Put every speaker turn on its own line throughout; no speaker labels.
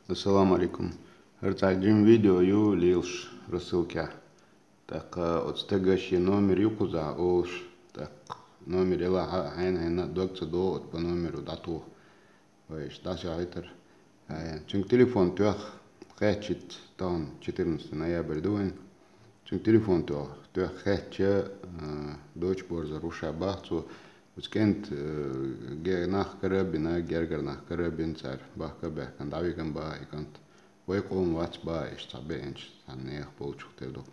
Assalamu alaikum. Рцагдим видео ю лилш рассылка. Так от стегаshi номер юкуза олш. Так номер ила хайн докца до от по номеру дату. Вайш дася айтер. Чунг телефон туах хэчит тон 14 ноябрь дуэн. Чунг телефон туах хэтче дочь борза руша бахцу. Uskent nach karabina gergar nach karabin sar bah kabeh kan davigan ba ikant ويقوم واتس با اشتبينش ثانية بولشو تلو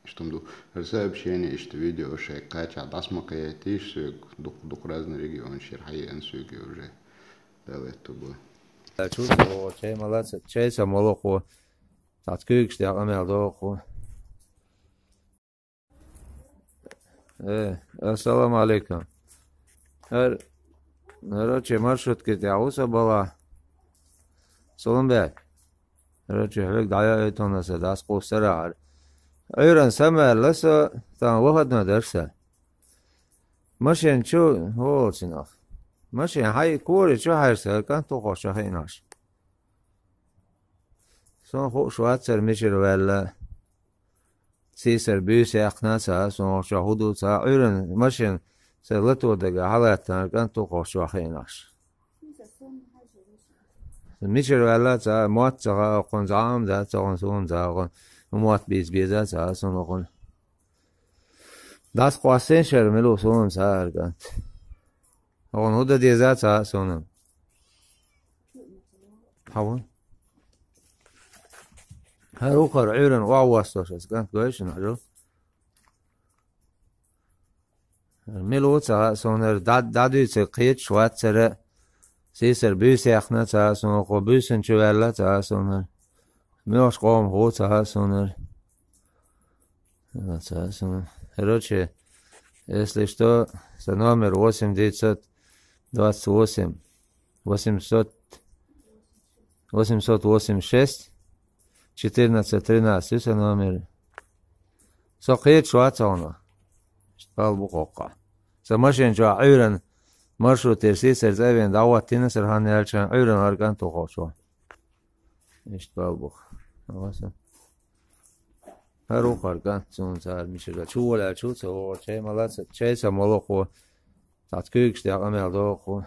اشتمدو رسائب شيني اشت فيديو شيء قاچع داسمك يتيش سوق دوق رازن ريجيون شير حي انسوق يوجي دالتو بو
Чувство, чей молодец, чей самолоко, таткюк, что я камел доку. Ассаламу алейкум. Короче, маршрутки тяуса была. Соломбек. Короче, هلك دعاية تونس داس قوسرة. أيضا سمع لسه تان وقتنا درسه. ماشين شو هو سناف. ماشين هاي كوري شو هيرسه كان توقع شو هيناش. سون خو شواتر مشر ولا سيسر بيس يقناسا سون شهودو تا أيضا ماشين سلطو دقا حالتنا كان توقع شو هيناش. مشر ولا تا موت تا قن زعم دا تا سون تا قن موت بیزا تا سون قن داس قواسين شر ملو سون سار كانت قن هدا ديزا تا سونم حوان هروكر عيرن واواستوش كانت قويش نحجو ملو تا سونر دادو تقيت شوات سر سيسر بيس يخنا تا سونر قو بيسن شوالا تا سونر ميوش قوم هو تا سونر تا سونر короче если что за номер 8-928 886 14-13 это номер سقيت شواتونا اشتغل بقوقع سماشين جو عيرن маршрут سيسر زاوين دعوات تنسر هاني هالشان عيرن هاركان توقع شو اشتغل بق هروق هاركان تون سار ميشرا شو ولا شو سوى شيء ملاس شيء سمولوخو تاتكيك شتاق أمير دوخو